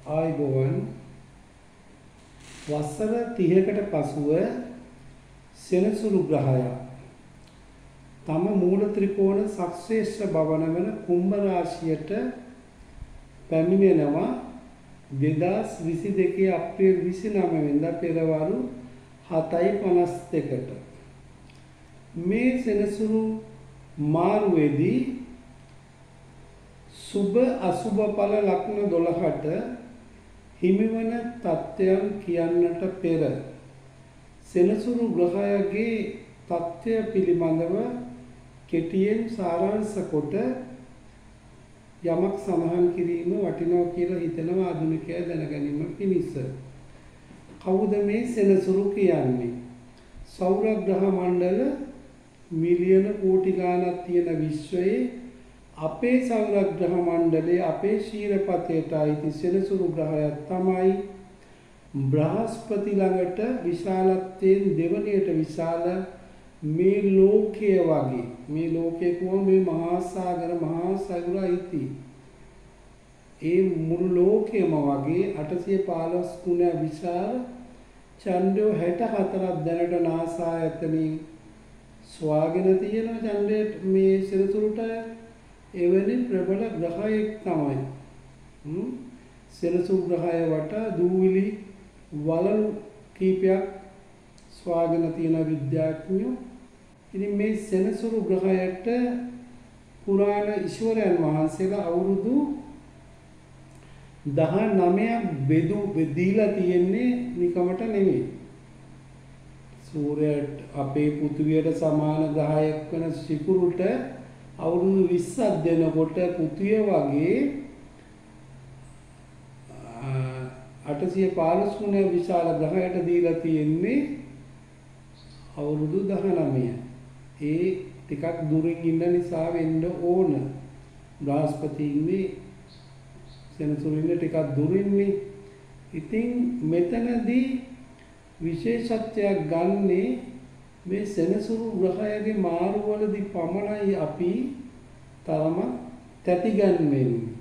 ආයුබෝවන් වසර 30කට පසුව සෙනසුරු ග්‍රහය තම මූල ත්‍රිකෝණ සක්ෂේත්‍ර භවන වන කුම්භ රාශියට පැමිණෙනවා 2022 අප්‍රේල් 29 වෙනිදා පෙරවරු 7:52ට මේ සෙනසුරු මාරුවේදී සුභ අසුභ ඵල ලක්ෂණ 12ට හිමිවන තත්ත්වයන් කියන්නට පෙර සෙනසුරු ග්‍රහයගේ තත්ත්වය පිළිබඳව කෙටියෙන් සාරාංශ කොට යමක් සඳහන් කිරීම වටිනවා කියලා හිතනවා ආධුනිකයා දැනගැනීම පිණිස. කවුද මේ සෙනසුරු කියන්නේ? සෞර ග්‍රහ මණ්ඩල මිලියන කෝටි ගණනක් තියෙන විශ්වයේ අපේ සෞර ග්‍රහ මණ්ඩලයේ අපේ ශීරපතයට අයිති සෙනසුරු ග්‍රහයක් තමයි බ්‍රහස්පති ළඟට විශාලත්වයෙන් දෙවණියට විශාල මේ ලෝකයේ වගේ මේ ලෝකයේ කොහොම මේ මහා සාගර මහා සයුර අයිති ඒ මුළු ලෝකෙම වගේ 815 ගුණ විශාල චන්ද්‍රය 64ක් දැනට නාසා ආයතනයෙන් සොයාගෙන තියෙන චන්ද්‍රයේ මේ සෙනසුරුට එවැනි ප්‍රබල ග්‍රහයක් තමයි. සෙනසුරු ග්‍රහය වටා දූවිලි වලලු කීපයක් සොයාගෙන තියෙන විද්‍යාඥයෝ. ඉතින් මේ සෙනසුරු ග්‍රහයට පුරාණ ඊශ්වරයන් වහන්සේලා අවුරුදු 19ක් බෙදීලා තියෙන්නේ නිකමට නෙමෙයි. සූර්යයට අපේ පෘථිවියට සමාන ග්‍රහයක් වෙන සිකුරුට අවුරුදු 20ක් දෙනකොට පෘථිවිය වගේ 815 ගුණ විශාල ග්‍රහයට දීලා තියෙන්නේ අවුරුදු 19. ඒ ටිකක් දුරින් ඉන්න නිසා වෙන්න ඕන. බ්‍රහස්පති ඉන්නේ සෙනසුරු ඉන්නේ ටිකක් දුරින්නේ. ඉතින් මෙතනදී විශේෂත්වයක් ගන්නේ මේ සෙනසුරු ග්‍රහයගේ මාරුවලදී පමණයි අපි තරම තැතිගන්වෙන්නේ.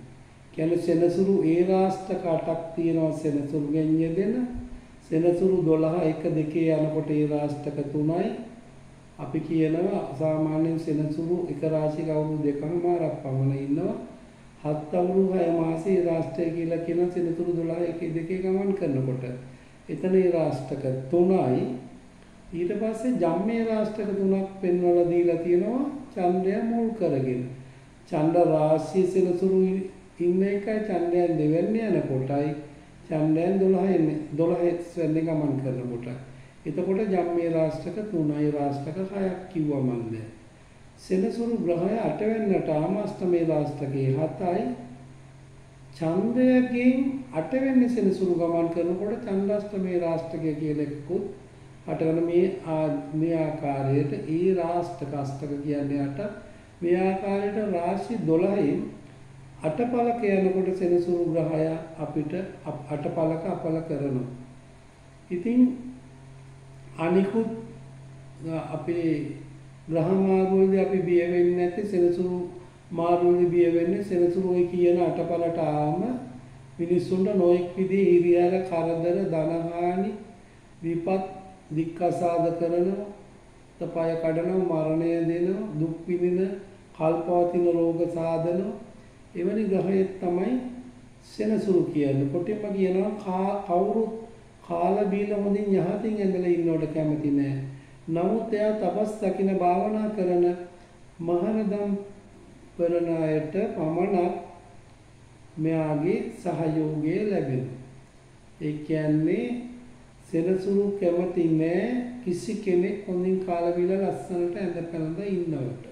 කියන්නේ සෙනසුරු ඒ රාෂ්ටක 8ක් තියෙනවා සෙනසුරු ගෙඤ්ඤ දෙන. සෙනසුරු 12 1 2 යනකොට ඒ රාෂ්ටක 3යි. අපි කියනවා සාමාන්‍යයෙන් සෙනසුරු එක රාශියක අවුරුදු 2කමාරක් පමණ ඉන්නවා. 7 අවුරුදු 6 මාසයේ රාෂ්ටය කියලා කියන සෙනසුරු 12 1 2 ගමන් කරනකොට එතන ඒ රාෂ්ටක 3යි. ඊට පස්සේ ජම්මේ රාෂ්ටක 3ක් පෙන්වලා දීලා තියෙනවා චන්ද්‍රය මුල් කරගෙන. චන්ද්‍ර රාශිය සෙනසුරු ඉන්න එකයි චන්ද්‍රයන් දෙවන්නේ යන කොටයි චන්ද්‍රයන් 12 වෙනි ගමන් කරනකොට. එතකොට ජම්මේ රාෂ්ටක 3යි රාෂ්ටක 6ක් කිව්වා මන්ද. සෙනසුරු ග්‍රහය 8 වෙනිට ආමස්තමේ රාෂ්ටකේ 7යි. චන්ද්‍රයෙන් 8 වෙනි සෙනසුරු ගමන් කරනකොට චන්ද්‍රාෂ්ටමේ රාෂ්ටකය කියලා එක්කුත් අටවන මේ ආකාරයට ඒ රාෂ්ටක අෂ්ටක කියන්නේ අට මේ ආකාරයට රාශි 12න් අටපලක යනකොට සෙනසුරු ග්‍රහය අපිට අටපලක අපල කරනවා. ඉතින් අනිකුත් අපේ ග්‍රහ මාරුවේදී අපි බිය වෙන්නේ නැති සෙනසුරු මාරුවේදී බිය වෙන්නේ සෙනසුරු ඔය කියන අටපලට ආවම මිනිස්සුන්ට නොඑක් විදිහේ හිරිහැර කරදර ධනහානි විපත් දික්කසාද කරනවා, තපය කඩනවා, මරණය දෙනවා, දුක් විඳින, කල්පවතින රෝග සාදනවා. එවැනි ග්‍රහයක් තමයි සෙනසුරු කියන්නේ. කොටින්ම කියනවා කවුරුත් කාලා බීලා හොඳින් යහතින් ඇඳලා ඉන්නවට කැමති නෑ. නමුත් එයා තපස් දකින භාවනා කරන මහානදම් කරන අයට පමණක් මෙයාගේ සහයෝගය ලැබෙනවා. ඒ කියන්නේ සෙනසුරු කැමති නෑ කිසි කෙනෙක් හොඳින් කාලා බීලා ලස්සනට ඇඳ පැළඳ ඉන්නවට.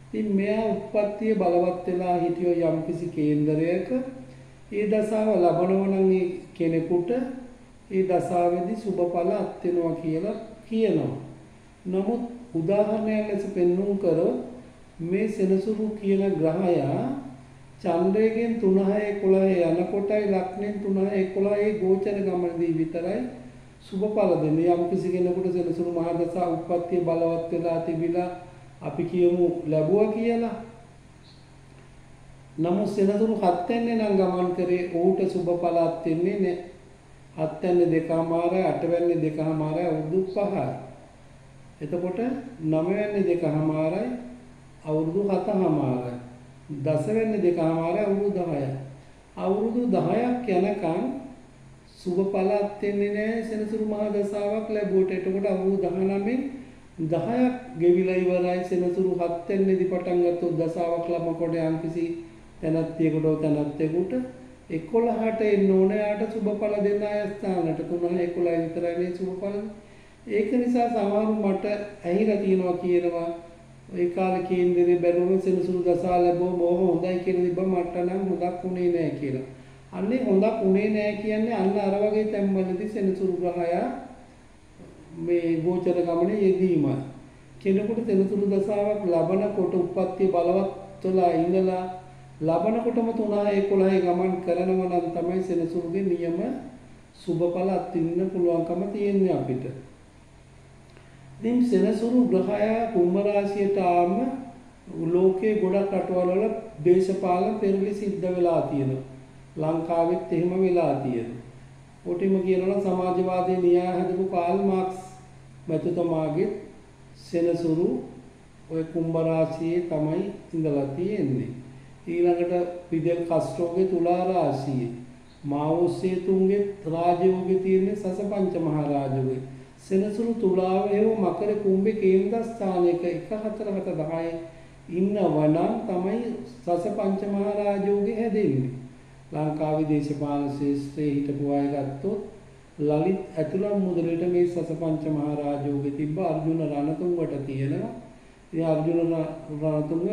ඉතින් මෙයා උත්පත්තිය බලවත් වෙලා හිටියෝ යම්කිසි කේන්දරයක ඒ දසාව ලබනවා නම් ඒ කෙනෙකුට ඒ දසාවේදී සුබඵල අත් වෙනවා කියලා කියනවා. නමුත් උදාහරණයක් ලෙස පෙන්වුම් කරොත් මේ සෙනසුරු කියන ග්‍රහයා චන්ද්‍රයෙන් 3-11 යනකොටයි ලග්නෙන් 3-11 ගෝචර ගමනදී විතරයි සුබඵල දෙන්නේ. යම් කිසි කෙනෙකුට සෙනසුරු මහදසා උත්පත්තිය බලවත් වෙලා තිබිලා අපි කියමු ලැබුවා කියලා නමුත් සෙනසුරු 7 වෙනි නම් ගමන් කරේ ඌට සුබ පළාත් වෙන්නේ නැහැ. 7 වෙනි 2මාරයි 8 වෙනි 2මාරයි අවුරුදු 5යි. එතකොට 9 වෙනි 2මාරයි අවුරුදු 7මාරයි. 10 වෙනි 2මාරයි අවුරුදු 10යි. අවුරුදු 10ක් යනකම් සුබ පළාත් වෙන්නේ නැහැ සෙනසුරු මහා දසාවක් ලැබුවට. එතකොට අවුරුදු 19න් 10ක් ගෙවිලා ඉවරයි. සෙනසුරු 7 වෙනිදී පටන් ගත්තොත් දසාවක් ලබනකොට යම්කිසි තැනැත්තෙකුට 11ට එන්න ඕනේ. යාට සුබඵල දෙන්න අය ස්ථානට 3 11 විතරයි මේ සුබඵල. ඒක නිසා සමහරු මට ඇහිලා තියෙනවා කියනවා ඒ කාලේ කේන්දරේ බැලුවම සෙනසුරු දසා ලැබුව බොහොම හොඳයි කියලා තිබ්බ මට නම් හොඳක් උනේ නැහැ කියලා. අන්නේ හොඳක් උනේ නැහැ කියන්නේ අන්න අර වගේ තැන්වලදී සෙනසුරු ග්‍රහය මේ ගෝචර ගමනේ යෙදීමයි. කෙනෙකුට සෙනසුරු දසාවක් ලබනකොට උප්පත්ති බලවත් වෙලා ඉඳලා ලබනකොටම 3-11 ගමන් කරනවා නම් තමයි සෙනසුරුගේ නියම සුබඵල අත්විඳින්න පුළුවන්කම තියෙන්නේ අපිට. ඉතින් සෙනසුරු ග්‍රහය කුම්භ රාශියට ආම ලෝකේ ගොඩක් රටවල් වල දේශපාලන පෙරලි සිද්ධ වෙලා තියෙනවා. ලංකාවෙත් එහෙම වෙලා තියෙනවා. කොටිම කියනවා සමාජවාදී න්‍යාය හදපු කාල් මාක්ස් මැතිතුමාගේ සෙනසුරු ඔය කුම්භ රාශියේ තමයි ඉඳලා තියෙන්නේ. ඊළඟට ෆිදෙල් කාස්ට්‍රෝගේ තුලා රාශියේ මාවෝ සේතුන්ගේ රාජයෝගේ තියෙන්නේ සසපංච මහ රාජයෝගේ සෙනසුරු තුලාව ඒව මකර කුම්භේ කේන්ද්‍ර ස්ථානයක 1-4-10 ඉන්නවනම් තමයි සසපංච මහ රාජයෝගේ හැදෙන්නේ. ලංකාවේ දේශපාලන ශාස්ත්‍රයේ හිටපු අය ගත්තොත් ලලිත් ඇතුළම් මුදලට මේ සසපංච මහ රාජයෝගේ තිබ්බ අර්ජුන රණතුංගට තියෙනවා. ඉතින් අර්ජුන රණතුංග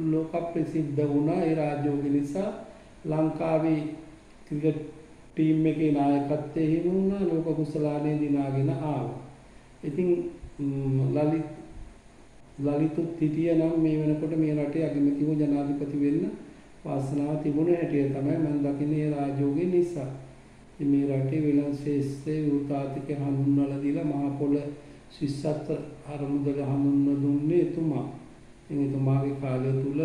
ලෝක ප්‍රසිද්ධ වුණා ඒ රාජයෝගේ නිසා. ලංකාවේ ක්‍රිකට් ටීම් එකේ නායකත්වයේ හිමි වුණා. ලෝක කුසලානේ දිනාගෙන ආවා. ඉතින් ලලිතුත් හිටිය නම් මේ වෙනකොට මේ රටේ අගමැතිව ජනාධිපති වෙන්න වාසනාව තිබුණ හැටියට තමයි මම දකින්නේ රාජයෝගේ නිසා. මේ රටේ වෙළඳ ශාස්ත්‍රයේ වෘතාතික හඳුන්වලා දීලා මහ පොළ ශිෂ්‍යත්ව අරමුදල හඳුන්වලා දුන්නේ එතුමා. එතුමාගේ කාලය තුල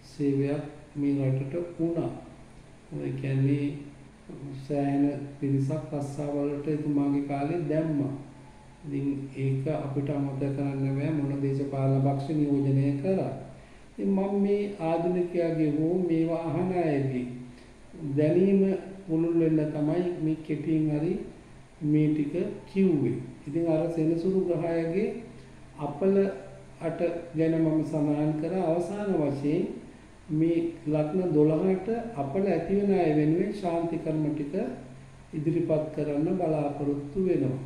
සේවයක් මේ රටට වුණා. ඒ කියන්නේ සෑහෙන පිරිසක් රස්සාවලට එතුමාගේ කාලේ දැම්මා. ඉතින් ඒක අපිට අමතක කරන්න බෑ මොන දේශපාලන පක්ෂ නියෝජනය කරා. ඉතින් මම මේ ආධුනිකයාගේ හෝ මේවා අහන අයගේ දැනීම මුළුල් වෙන්න තමයි මේ කෙටියෙන් හරි මේ ටික කිව්වේ. ඉතින් අර සෙනසුරු ග්‍රහයගේ අපල අට ගැන මම සඳහන් කරා අවසාන වශයෙන් මේ ලග්න 12ට අපල ඇති වෙන අය වෙනුවෙන් ශාන්ති කර්ම ටික ඉදිරිපත් කරන්න බලාපොරොත්තු වෙනවා.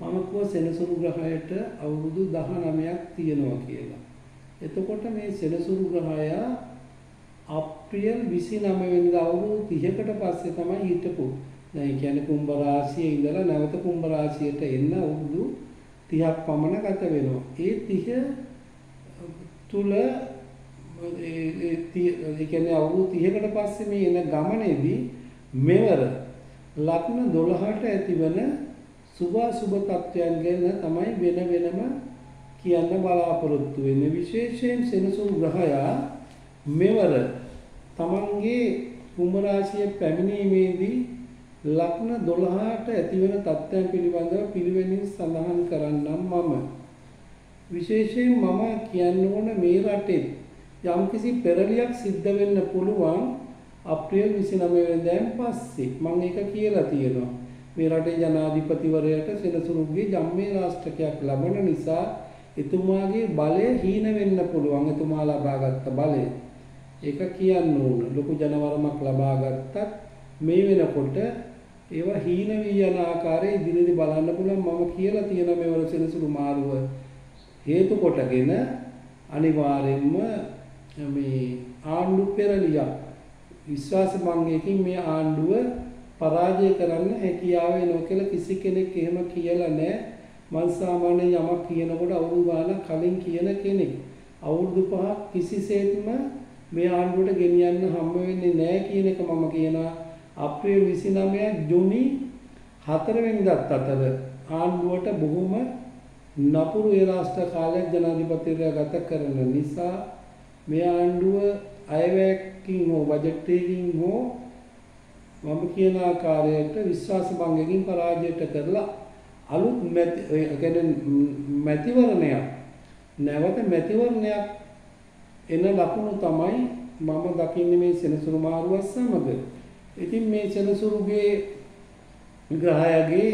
මම කෝ සෙනසුරු ග්‍රහයට අවුරුදු 19ක් තියෙනවා කියලා. එතකොට මේ සෙනසුරු ග්‍රහය අප්‍රේල් 29 වෙනිදා අවුරුදු 30කට පස්සේ තමයි හිටපු. දැන් කියන්නේ කුම්භ රාශියේ ඉඳලා නැවත කුම්භ රාශියට එන්න අවුරුදු 30ක් පමණ ගත වෙනවා. ඒ 30 තුල ඒ කියන්නේ අවුරුදු 30කට පස්සේ මේ එන ගමනේදී මෙවර ලග්න 12ට ඇතිවන සුභ තත්ත්වයන් ගැන තමයි වෙන වෙනම කියන්න බලාපොරොත්තු වෙන්නේ. විශේෂයෙන් සෙනසුරු ග්‍රහය මෙවර තමන්ගේ කුම්භ රාශිය පැමිණීමේදී ලග්න 12ට ඇතිවන තත්ත්වයන් පිළිබඳව පිළිවෙලින් සඳහන් කරන්නම් මම. විශේෂයෙන් මම කියන්න ඕන මේ රටේ යම්කිසි පෙරලියක් සිද්ධ වෙන්න පුළුවන් අප්‍රේල් 29 වෙනිදාන් පස්සේ. මම ඒක කියලා තියෙනවා. මේ රටේ ජනාධිපතිවරයාට සෙනසුරුගේ ජම්මේ රාෂ්ට්‍රකයක් ලැබෙන නිසා එතුමාගේ බලය හීන වෙන්න පුළුවන්. එතුමා ලබාගත් බලය. ඒක කියන්න ඕන. ලොකු ජනවරමක් ලබාගත්තත් මේ වෙනකොට ඒවා හීන වී යන ආකාරය ඉදිරියේදී බලන්න පුළුවන්. මම කියලා තියෙන මේවල සෙනසුරු මාරුව හේතු කොටගෙන අනිවාර්යයෙන්ම මේ ආණ්ඩු පෙරලියක් විශ්වාස භංගයකින් මේ ආණ්ඩුව පරාජය කරන්න හැකියාව වෙනවා කියලා කිසි කෙනෙක් එහෙම කියලා නැහැ. මම සාමාන්‍යයෙන් යමක් කියනකොට අවුරුදු ගානක් කලින් කියන කෙනෙක්. අවුරුදු 5ක් කිසිසේත්ම මේ ආණ්ඩුවට ගෙනියන්න හම්බ වෙන්නේ නැහැ කියන එක මම කියනවා. අප්‍රේල් 29 ජුනි 4 වෙනිදාත් අතර ආණ්ඩුවට බොහොම නපුරු ඒ රාෂ්ට්‍ර කාලයක් ජනාධිපතිවරයා ගත කරන නිසා මේ ආණ්ඩුව අයවැයකින් හෝ බජට් එකකින් හෝ මම කියන ආකාරයට විශ්වාස භංගකින් පරාජයට කරලා අලුත් මැතිවරණයක් නැවත මැතිවරණයක් එන ලකුණු තමයි මම දකින්නේ මේ සෙනසුරු මාරුවත් සමග. ඉතින් මේ සෙනසුරුගේ ග්‍රහයගේ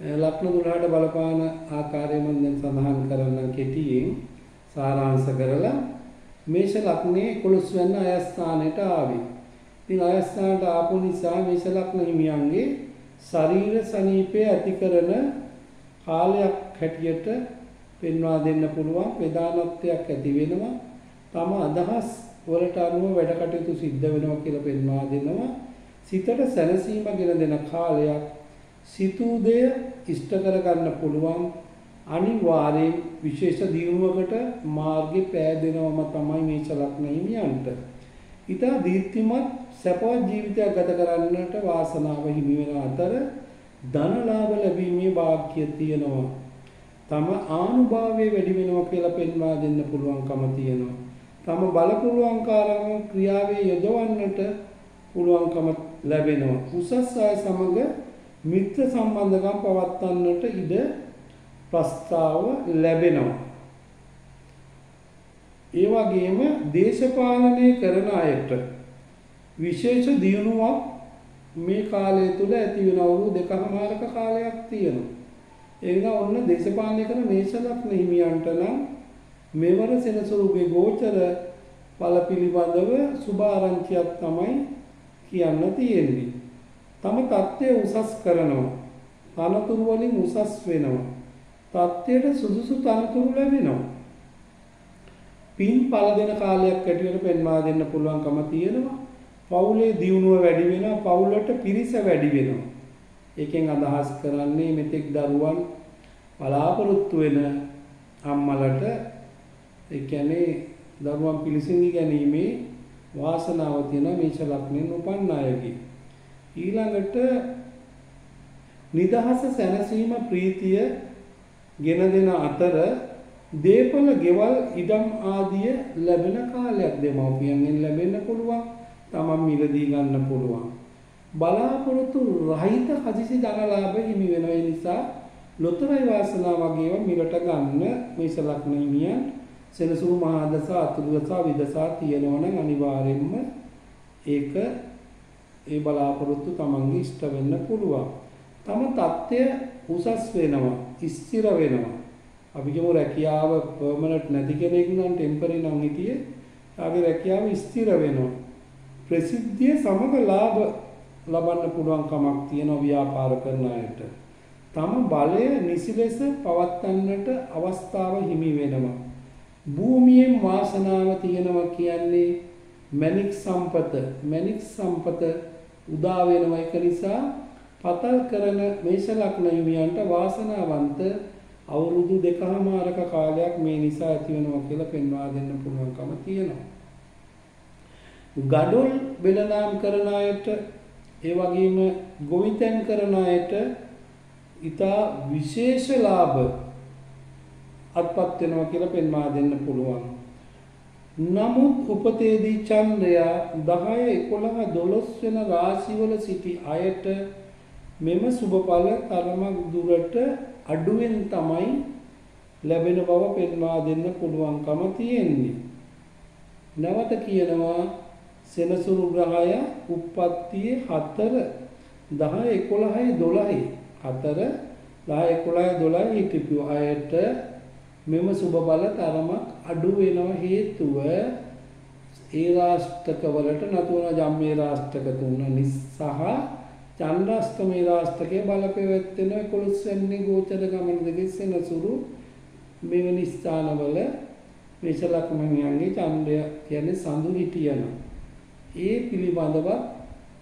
ලක්ෂණ 12ට බලපාන ආකාරය මම දැන් සඳහන් කරන්න කෙටියෙන් සාරාංශ කරලා මේෂ ලග්නයේ 11 වෙනි අයස්ථානයට ආවේ. ඉතින් අයස්ථානට ආපු නිසා මේෂ ලග්න හිමියන්ගේ ශරීර සනීපය ඇති කරන කාලයක් හැටියට පෙන්වා දෙන්න පුළුවන්. ප්‍රධානත්වයක් ඇති වෙනවා. තම අදහස් වලට අනුව වැඩ කටයුතු සිද්ධ වෙනවා කියලා පෙන්වා දෙනවා. සිතට සැනසීම ගෙන දෙන කාලයක්. සිතූ දෙය ඉෂ්ට කරගන්න පුළුවන්. අනිවාර්යෙන් විශේෂ දියුණුවකට මාර්ගේ පෑදෙනවම තමයි මේෂ ලග්න හිමියන්ට. ඊට දීර්ඝමත් සැපවත් ජීවිතයක් ගත කරන්නට වාසනාව හිමි වෙන අතර ධන ලාභ ලැබීමේ වාක්‍ය තියෙනවා. තම ආනුභාවය වැඩි වෙනවා කියලා පෙන්වා දෙන්න පුළුවන්කම තියෙනවා. තම බලපුලුවන්කාරම ක්‍රියාවේ යොදවන්නට පුළුවන්කම ලැබෙනවා. උසස් අය සමග මිත්‍ර සම්බන්ධකම් පවත්වන්නට ඉඩ ප්‍රස්තාව ලැබෙනවා. ඒ වගේම දේශපාලනය කරන අයට විශේෂ දියුණුවක් මේ කාලය තුල ඇති වෙන අවුරුදු දෙකමාරක කාලයක් තියෙනවා. ඒ නිසා ඔන්න දේශපාලනය කරන මේෂ ලග්න හිමියන්ට නම් මෙවර සෙනසුරුගේ ගෝචර ඵල පිළිබඳව සුභ ආරංචියක් තමයි කියන්න තියෙන්නේ. තම தත්ත්වය උසස් කරනවා. තනතුරු වලින් උසස් වෙනවා. තත්ත්වයට සුදුසු තනතුරු ලැබෙනවා. පින් පළ දෙන කාලයක් ඇටියට පෙන්වා දෙන්න පුළුවන්කම තියෙනවා. පවුලේ දියුණුව වැඩි වෙනවා. පවුලට පිරිස වැඩි වෙනවා. ඒකෙන් අදහස් කරන්නේ මෙතෙක් දරුවන් බලාපොරොත්තු වෙන අම්මලට ඒ කියන්නේ දරුවන් පිළිසිඳි ගැනීමේ වාසනාව තියෙන මේෂ ලග්නෙන් උපන් අයගේ. ඊළඟට නිදහස සැනසීම ප්‍රීතිය ගෙන දෙන අතර දේපල ගෙවල් ඉඩම් ආදිය ලැබෙන කාලයක් දෙමව්පියන්ගෙන් ලැබෙන්න පුළුවන්. තමන් මිලදී ගන්න පුළුවන්. බලාපොරොත්තු රහිත හදිසි ධන ලාභ හිමි වෙන නිසා ලොතරැයි වාසනාව වගේ ඒවා මිලට ගන්න මේෂ ලග්න හිමියන් සෙනසුරු මහා දස අතුරු දස විදසා තියෙනවා නම් අනිවාර්යෙන්ම ඒක ඒ බලාපොරොත්තු තමන්ගේ ඉෂ්ට වෙන්න පුළුවන්. තම தත්ත්වය උසස් වෙනවා, ස්ථිර වෙනවා. අපි කියමු රැකියාව පර්මනන්ට් නැති කෙනෙක් නම් ටෙම්පරරි නම් හිටියේ. ආගේ රැකියාව ස්ථිර වෙනවා. ප්‍රසිද්ධිය සමග ලාභ ලබන්න පුළුවන් කමක් තියෙනවා ව්‍යාපාර කරන අයට. තම බලය නිසි ලෙස පවත්වන්නට අවස්ථාව හිමි වෙනවා. භූමියෙන් වාසනාව තියෙනවා කියන්නේ මණික් සම්පත උදා වෙනවා. ඒක නිසා පතල් කරන මේෂ ලග්න හිමියන්ට වාසනාවන්ත අවුරුදු දෙකමාරක කාලයක් මේ නිසා ඇති වෙනවා කියලා පෙන්වා දෙන්න පුළුවන්කම තියෙනවා. ගඩොල් බෙලනාම් කරන අයට ඒ වගේම ගොවිතැන් කරන අයට ඊටා විශේෂ ලාභ අත්පත් වෙනවා කියලා පෙන්වා දෙන්න පුළුවන්. නමුත් උපතේදී චන්ද්‍රයා 10 11 12 වෙන රාශිවල සිටි අයට මෙම සුබඵල තරමක් දුරට අඩුවෙන් තමයි ලැබෙන බව පෙන්වා දෙන්න පුළුවන්කම තියෙන්නේ. නැවත කියනවා සෙනසුරු ග්‍රහය උප්පත්තියේ 4 10 11 12 4 10 11 12 හිටපු අයට මෙම සුබ බල තරමක් අඩු වෙනව හේතුව ඒ රාෂ්ටක වලට නතුවන ජම්මේ රාෂ්ටක තුන නිසා චන්ද්‍රාෂ්ටමේ රාෂ්ටකයේ බලපෑවෙන 11 වෙනි ගෝචර ගමන දෙකේ සෙනසුරු මෙවැනි ස්ථානවල මේෂ ලග්නයන්ගේ චන්ද්‍රය කියන්නේ සඳු හිටියන. ඒ පිළිබඳව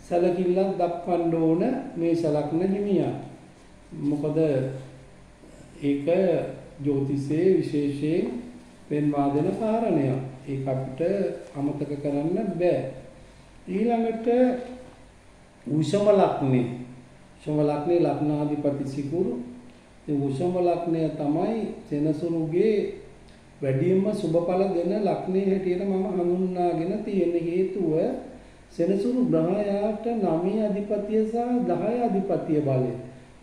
සැලකිල්ලක් දක්වන්න ඕන මේෂ ලග්න හිමියා. මොකද ඒක ජ්‍යොතිෂයේ විශේෂයෙන් පෙන්වා දෙන කාරණයක්. ඒක අපිට අමතක කරන්න බෑ. ඊළඟට උෂම ලග්නේ. උෂම ලග්නේ ලග්නාධිපති සිකුරු. ඒ උෂම ලග්නය තමයි සෙනසුරුගේ වැඩියෙන්ම සුබඵල දෙන ලක්ෂණය හැටියට මම හඳුන්වාගෙන තියෙන හේතුව සෙනසුරු ග්‍රහයාට 9 අධිපතිය සහ 10 අධිපතිය බලය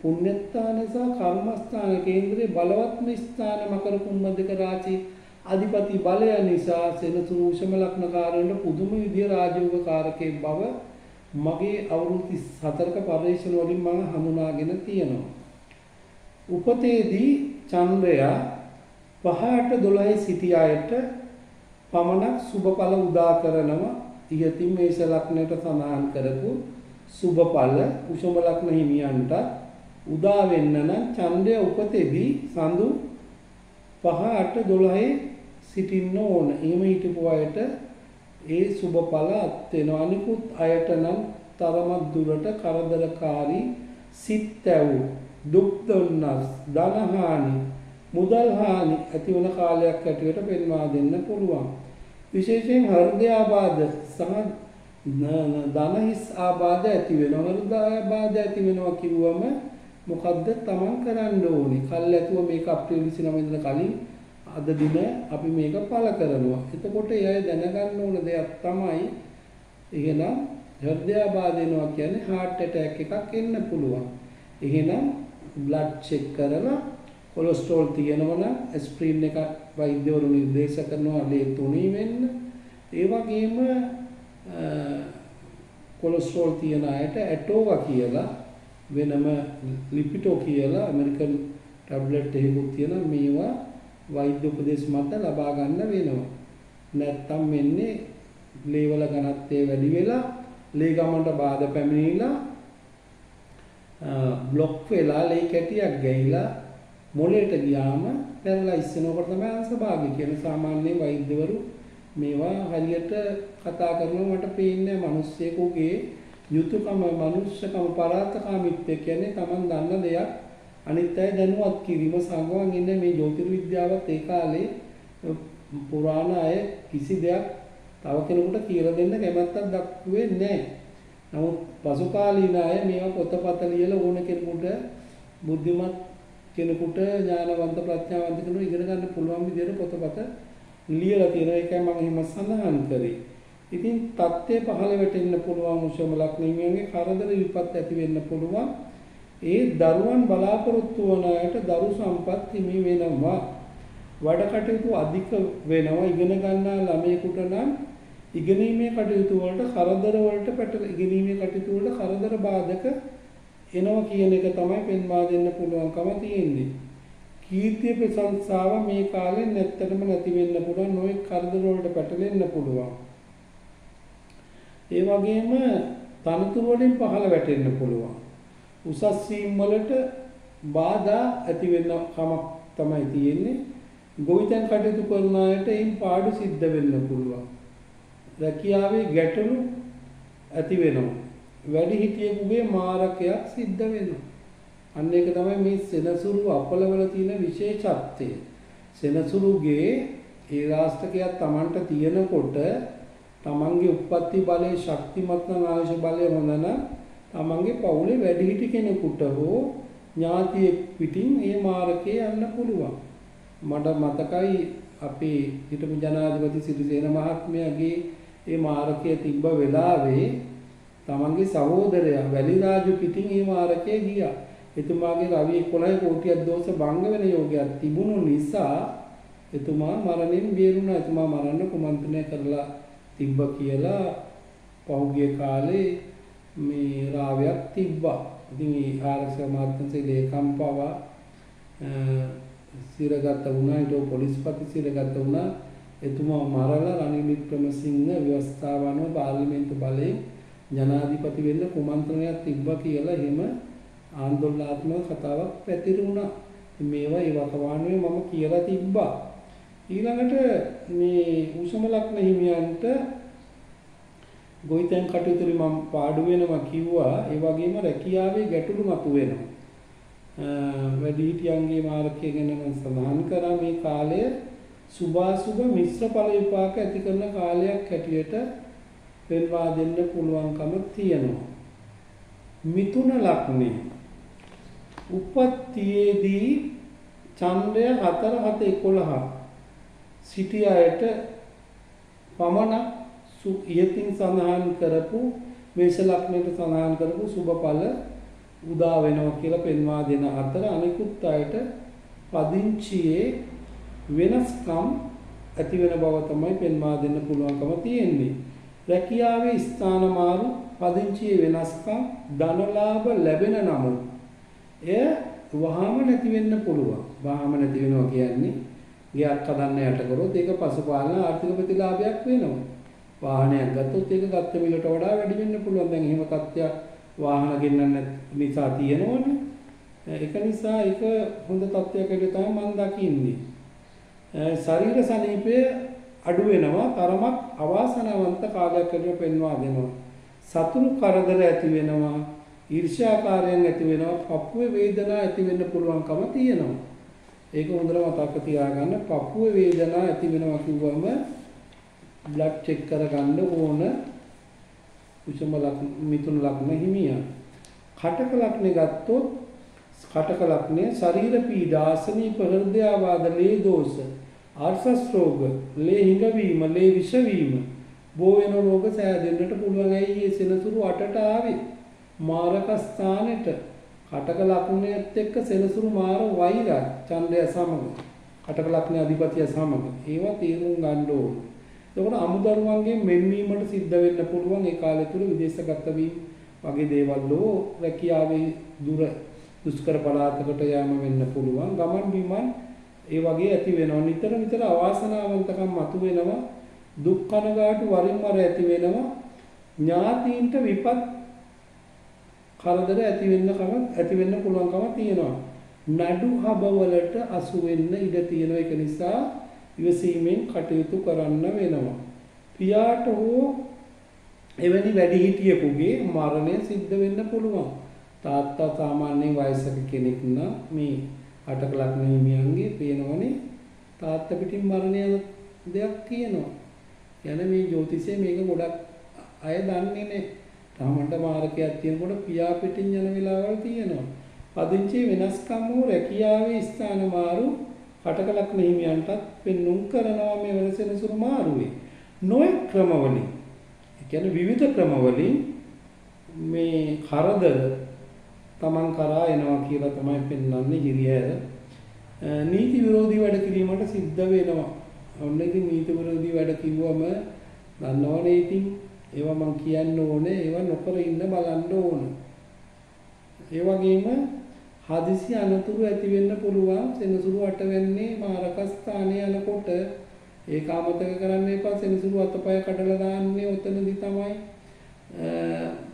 පුණ්‍යස්ථාන සහ කර්මස්ථාන කේන්ද්‍රයේ බලවත්ම ස්ථාන මකර කුම්භ දෙක රාශි අධිපති බලය නිසා සෙනසුරු උෂම ලග්නකාරයන්ට පුදුම විදිය රාජයෝග කාරකේ බව මගේ අවුරුදු 34ක පරිශ්‍රණ වලින් මම හඳුනාගෙන තියෙනවා. උපතේදී චන්ද්‍රයා 5-12 සිටි අයට පමණක් සුබඵල උදා කරනවා. ඉහතින් මේෂ ලග්නයට සමාන කරපු සුබඵල උෂම ලග්න හිමියන්ට උදා වෙන්න නම් චන්ද්‍රය උපතේදී සඳු 5-12 සිටින්න ඕන. එහෙම හිටපු අයට ඒ සුබඵල අත් වෙනවා. අනිකුත් අයට නම් තරමක් දුරට කරදරකාරී සිත් ඇවු දුක් දුන්නස් ධනහානි මුදල් හානි ඇති වන කාලයක් ඇටියට පෙන්වා දෙන්න පුළුවන්. විශේෂයෙන් හෘදයාබාධ සහ ධනහිස් ආබාධ ඇති වෙනවා. හෘදයාබාධ ඇති වෙනවා කිව්වම මොකද්ද තමන් කරන්න ඕනේ? කල් ඇතුව මේක අප්‍රේල් 29 ඉඳලා කලින් අද දින අපි මේක පළ කරනවා. එතකොට එයයි දැනගන්න ඕන දෙයක් තමයි එහෙනම් හෘදයාබාධ වෙනවා කියන්නේ heart attack එකක් එන්න පුළුවන්. එහෙනම් blood check කරලා කොලෙස්ටරෝල් තියෙනවා නම් ඇස්ප්‍රින් එක වෛද්‍යවරු නිර්දේශ කරනවා ලේ තුනී වෙන්න. ඒ වගේම කොලෙස්ටරෝල් තියෙන අයට ඇටෝවා කියලා වෙනම ලිපිටෝ කියලා ඇමරිකන් ටැබ්ලට් එකකුත් තියෙනවා. මේවා වෛද්‍ය උපදෙස් මත ලබා ගන්න වෙනවා. නැත්තම් මෙන්නේ ලේවල ඝනත්වය වැඩි වෙලා ලේ ගමනට බාධා පැමිණිලා બ્લોක් වෙලා ලේ කැටියක් ගැහිලා මොළයට ගියාම පැරලයිස් වෙනකොට තමයි අංශභාගය කියන සාමාන්‍ය වෛද්‍යවරු මේවා හරියට කතා කරනවා. මට පේන්නේ මිනිස්සෙකුගේ යුතුයකම මනුෂ්‍යකම පරාර්ථකාමීත්වය කියන්නේ Taman දන්න දෙයක් අනිත් අය දැනුවත් කිරීම සංගමන් ඉන්නේ. මේ ජ්‍යොතිර්විද්‍යාවත් ඒ කාලේ පුරාණ අය කිසි දෙයක් තව කෙනෙකුට කියලා දෙන්න කැමැත්තක් දක්වුවේ නැහැ. නමුත් පසු කාලීන අය මේවා පොතපත ලියලා ඕන කෙනෙකුට බුද්ධිමත් කෙනෙකුට ඥානවන්ත ප්‍රඥාවන්ත කෙනෙකුට ඉගෙන ගන්න පුළුවන් විදිහට පොතපත ලියලා තියෙනවා. ඒකයි මම එහෙම සඳහන් කරේ. ඉතින් தත්ත්වය පහළ වැටෙන්න පුළුවන් උෂම ලග්නියන්ගේ කරදර විපත් ඇති වෙන්න පුළුවන්. ඒ දරුවන් බලාපොරොත්තු වන අයට දරු සම්පත් හිමි වෙනවා. වැඩ කටයුතු අධික වෙනවා. ඉගෙන ගන්නා ළමයෙකුට නම් ඉගෙනීමේ කටයුතු වලට කරදර වලට පැටල ඉගෙනීමේ කටයුතු වලට කරදර බාධක එනවා කියන එක තමයි පෙන්වා දෙන්න පුළුවන්කම තියෙන්නේ. කීර්තිය ප්‍රශංසාව මේ කාලේ නැත්තටම නැති වෙන්න පුළුවන්. නොයෙක් කරදර වලට පැටලෙන්න පුළුවන්. ඒ වගේම තනතුරු වලින් පහළ වැටෙන්න පුළුවන්. උසස් වීම් වලට බාධා ඇති වෙන කමක් තමයි තියෙන්නේ. ගොවිතැන් කටයුතු කරන අයට එයින් පාඩු සිද්ධ වෙන්න පුළුවන්. රැකියාවේ ගැටලු ඇති වෙනවා. වැඩිහිටියෙකුගේ මාරකයක් සිද්ධ වෙනවා. අන්න ඒක තමයි මේ සෙනසුරු අපලවල තියෙන විශේෂත්වය. සෙනසුරුගේ ඒ රාෂ්ටකයක් Tamanට තියෙනකොට තමන්ගේ උප්පත්ති බලය ශක්තිමත් නම් ආයුෂ බලය හොඳ නම් තමන්ගේ පවුලේ වැඩිහිටි කෙනෙකුට හෝ ඥාතියෙක් පිටින් මේ මාර්ගයේ යන්න පුළුවන්. මට මතකයි අපේ හිටපු ජනාධිපති සිරිසේන මහත්මයාගේ මේ මාර්ගයේ තිබ්බ වෙලාවේ තමන්ගේ සහෝදරයා වැලිරාජු පිටින් මේ මාර්ගයේ ගියා. එතුමාගේ රවි 11 කෝටියක් දෝෂ භංග වෙන යෝගයක් තිබුණු නිසා එතුමා මරණයෙන් බේරුණා. එතුමා මරන්න කුමන්ත්‍රණය කරලා තිබ්බ කියලා පහුගිය කාලේ මේ රාවයක් තිබ්බා. ඉතින් මේ ආරක්ෂක මාත්‍යන්සේ ලේකම් පවා සිරගත වුණා. ඊට පොලිස්පති සිරගත වුණා. එතුමා මරලා රනිල් වික්‍රමසිංහ ව්‍යවස්ථාව අනුව පාර්ලිමේන්තු බලයෙන් ජනාධිපති වෙන්න කුමන්ත්‍රණයක් තිබ්බා කියලා එහෙම ආందోලනාත්මක කතාවක් පැතිරුණා. මේවා ඒ වකවානුවේ මම කියලා තිබ්බා. ඊළඟට මේ උෂම ලග්න හිමියන්ට ගොවිතැන් කටයුතු වලින් මම පාඩු වෙනවා කිව්වා. ඒ වගේම රැකියාවේ ගැටලු මතුවෙනවා. වැඩිහිටියන්ගේ මාර්ගය ගැන මම සඳහන් කරා. මේ කාලය සුභාසුභ මිශ්‍ර ඵල විපාක ඇති කරන කාලයක් හැටියට පෙන්වා දෙන්න පුළුවන්කම තියෙනවා. මිථුන ලග්නේ උපත්තියේදී චන්ද්‍රය 4-7-11 සිටි අයට පමණක් ඉහතින් සඳහන් කරපු මේෂ ලග්නයට සඳහන් කරපු සුබඵල උදා වෙනවා කියලා පෙන්වා දෙන අතර අනිකුත් අයට පදිංචියේ වෙනස්කම් ඇති වෙන බව තමයි පෙන්වා දෙන්න පුළුවන්කම තියෙන්නේ. රැකියාවේ ස්ථාන මාරු පදිංචියේ වෙනස්කම් ධනලාභ ලැබෙන නමුත් එය වහාම නැති වෙන්න පුළුවන්. වහාම නැති වෙනවා කියන්නේ ගියක් හදන්න යට කරොත් ඒක පසුපාලන ආර්ථික ප්‍රතිලාභයක් වෙනවා. වාහනයක් ගත්තොත් ඒක ගත්ත මිලට වඩා වැඩි වෙන්න පුළුවන්. දැන් එහෙම තත්ත්වයක් වාහන ගෙන්නන්න නිසා තියෙනවනේ. ඒක නිසා ඒක හොඳ තත්ත්වයක් ඇවිත් තමයි මම දකින්නේ. ශරීර සනීපය අඩු වෙනවා, තරමක් අවාසනාවන්ත කාලයක් කියලා පෙන්වා දෙනවා. සතුරු කරදර ඇති වෙනවා, ඊර්ෂ්‍යාකාරයන් ඇති වෙනවා, පපුවේ වේදනා ඇති වෙන්න පුළුවන්කම තියෙනවා. ඒක හොඳට මතක තියාගන්න. පපුවේ වේදනා ඇති වෙනවා කිව්වම බ්ලඩ් චෙක් කරගන්න ඕන. කුෂම ලග්න, මිථුන ලග්න හිමියා. කටක ලග්නේ ගත්තොත් කටක ලග්නේ ශරීර පීඩා, අසනීප, හෘදයාබාධ, ලේ දෝෂ, ආර්ථස් රෝග, ලේ හිඟවීම, ලේ විෂ වීම, බෝ වෙන රෝග සෑදෙන්නට පුළුවන්. ඇයි මේ සෙනසුරු අටට ආවේ? මාරක ස්ථානෙට. කටක ලග්නයේත් එක්ක සෙනසුරු මාර වෛරය ඡන්දය සමග, කටක ලග්නේ අධිපතිය සමග. ඒවා තේරුම් ගන්න ඕනේ. එතකොට අමුදරුවන්ගේ මෙන්වීමට සිද්ධ වෙන්න පුළුවන් ඒ කාලය තුල විදේශගත වීම වගේ දේවල් වල රැකියාවේ දුෂ්කර පළාතකට යාම වෙන්න පුළුවන්. ගමන් බිමන් ඒ වගේ ඇති වෙනවා. නිතර අවාසනාවන්තකම් මතු වෙනවා. දුක් කනගාටු වරින් වර ඇති වෙනවා. ඥාතීන්ට විපත් කරදර ඇති වෙන්න පුළුවන්කම තියෙනවා. නඩු හබවලට අසු වෙන්න ඉඩ තියෙනවා. ඒක නිසා ඉවසීමෙන් කටයුතු කරන්න වෙනවා. පියාට හෝ එවැනි වැඩිහිටියෙකුගේ මරණය සිද්ධ වෙන්න පුළුවන්. තාත්තා සාමාන්‍යයෙන් වයසක කෙනෙක් නම් මේ අටක ලග්න හිමියන්ගේ පේනවනේ තාත්තා පිටින් මරණය දෙයක් කියනවා. කියන්නේ මේ ජ්‍යොතිෂයේ මේක ගොඩක් අය දන්නේ නැහැ. තමන්ට මාරකයක් තියෙනකොට පියා පිටින් යන වෙලාවල් තියෙනවා. පදිංචි වෙනස්කම් වූ රැකියාවේ ස්ථාන මාරු කටක ලග්න හිමියන්ටත් පෙන්눔 කරනවා මේ වෙනසෙනසුරු මාරුවේ. නොයෙක් ක්‍රමවලින්, ඒ කියන්නේ විවිධ ක්‍රමවලින් මේ කරදර තමන් කරා එනවා කියලා තමයි පෙන්වන්නේ හිරිහැර. නීති විරෝධී වැඩ කිරීමට සිද්ධ වෙනවා. ඔන්න ඉතින් නීති විරෝධී වැඩ කිව්වම දන්නවනේ ඉතින් ඒවා මම කියන්න ඕනේ, ඒවා නොකර ඉන්න බලන්න ඕන. ඒ වගේම හදිසි අනතුරු ඇති වෙන්න පුළුවන්. සෙනසුරු අට වෙන්නේ මාරක ස්ථානයේ යනකොට ඒක අමතක කරන්න එපා. සෙනසුරු අතපය කඩලා දාන්නේ ඔතනදි තමයි.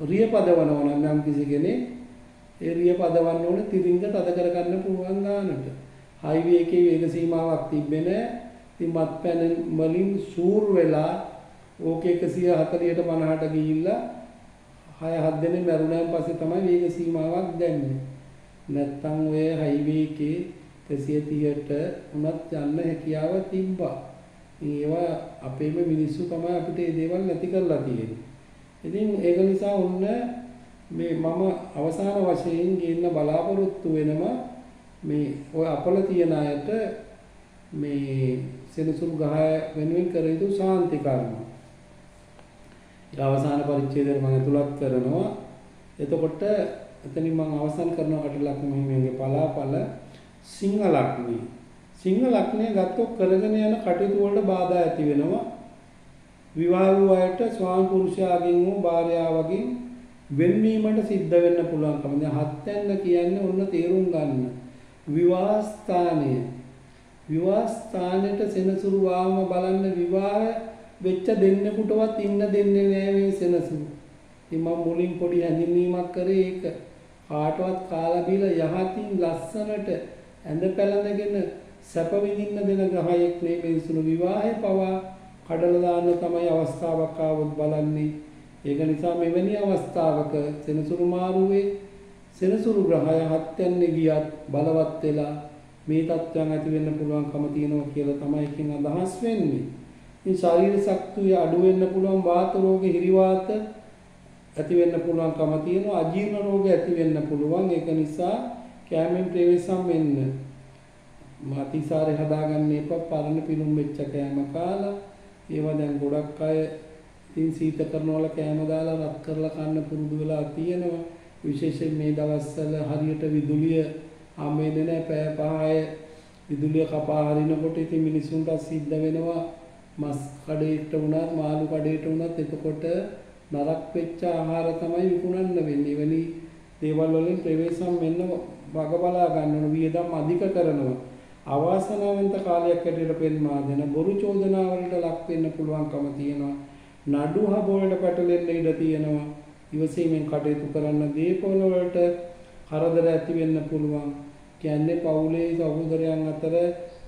රිය පදවනවා නම් කිසි කෙනෙක් ඒ රිය පදවන්න ඕනේ තිරින්ග තද කරගන්න පුළුවන් ගානට. හයිවේ එකේ වේග සීමාවක් තිබ්බේ නැහැ. ඉතින් මත්පැන වලින් සූර් වෙලා ඕක 140ට 50ට ගිහිල්ලා 6-7 දෙනෙක් මැරුණාන් පස්සේ තමයි වේග සීමාවක් දැම්මේ. නැත්තම් ඔය හයිවේ එකේ 130ට උනත් යන්න හැකියාව තිබ්බා. ඒවා අපේම මිනිස්සු තමයි අපිට මේ දේවල් නැති කරලා තියෙන්නේ. ඉතින් ඒක නිසා ඔන්න මේ මම අවසාන වශයෙන් ගේන්න බලාපොරොත්තු වෙනවා මේ ඔය අපල තියන අයට මේ සෙනසුරු ග්‍රහය වෙනුවෙන් කර යුතු ශාන්ති කර්ම. ඊට අවසාන පරිච්ඡේදය මම ඇතුළත් කරනවා. එතකොට එතනින් මම අවසන් කරනවා කට ලග්න හිමියන්ගේ පලාපල සිංහ ලග්නය. සිංහ ලග්නය ගත්තොත් කරගෙන යන කටයුතු වලට බාධා ඇති වෙනවා. විවාහ වූ අයට ස්වාමි පුරුෂයාගෙන් හෝ භාර්යාවගෙන් වෙන්වීමට සිද්ධ වෙන්න පුළුවන්කම. දැන් හත්යන්න කියන්නේ ඔන්න තේරුම් ගන්න. විවාහ ස්ථානෙට සෙනසුරු වාම බලන්න විවාහ වෙච්ච දෙන්නෙකුටවත් ඉන්න දෙන්නේ නැහැ මේ සෙනසුරු. ඉතින් මම මුලින් පොඩි හැඳින්වීමක් කරේ ඒක. කාටවත් කාලා බීලා යහතින් ලස්සනට ඇඳ පැළඳගෙන සැප විඳින්න දෙන ග්‍රහයෙක් නෙමෙයි සුළු විවාහේ පවා කඩලා දාන්න තමයි අවස්ථාවක් ආවොත් බලන්නේ. ඒක නිසා මෙවැනි අවස්ථාවක සෙනසුරු මාරුවේ සෙනසුරු ග්‍රහය හත්යන්නේ ගියත් බලවත් වෙලා මේ තත්ත්වයන් ඇති වෙන්න පුළුවන්කම තියෙනවා කියලා තමයි එකෙන් අදහස් වෙන්නේ. ඉතින් ශරීර ශක්තිය අඩු වෙන්න පුළුවන්. වාත රෝග, හිරිවාත ඇති වෙන්න පුළුවන්කම තියෙනවා. අජීර්ණ රෝග ඇති වෙන්න පුළුවන්. ඒක නිසා කැමෙන් ප්‍රවේශම් වෙන්න. අතිසාරේ හදාගන්න එපා. පරණ පිළුම් වෙච්ච කෑම කාලා ඒවා දැන් ගොඩක් අය ඉතින් සීත කරනවල කෑම දාලා රත් කරලා කන්න පුරුදු වෙලා තියෙනවා. විශේෂයෙන් මේ දවස්වල හරියට විදුලිය හම්බෙන්නේ නැහැ. පැය 5 විදුලිය කපා හරිනකොට ඉතින් මිනිසුන්ට සිද්ධ වෙනවා මස් කඩේට වුණත් මාළු කඩේට වුණත් එතකොට නරක් වෙච්ච ආහාර තමයි විකුණන්න වෙන්නේ. එවැනි දේවල් වලින් ප්‍රවේශම් වෙන්න වග බලා ගන්න ඕන. වියදම් අධික කරනවා. අවාසනාවන්ත කාලයක් ඇටියට පෙන්වා දෙන බොරු චෝදනා වලට ලක් වෙන්න පුළුවන්කම තියෙනවා. නඩු හබෝලට පැටලෙන්න ඉඩ තියෙනවා. ඉවසීමෙන් කටයුතු කරන්න දීපවල වලට කරදර ඇති වෙන්න පුළුවන්. කියන්නේ පවුලේ සහෝදරයන් අතර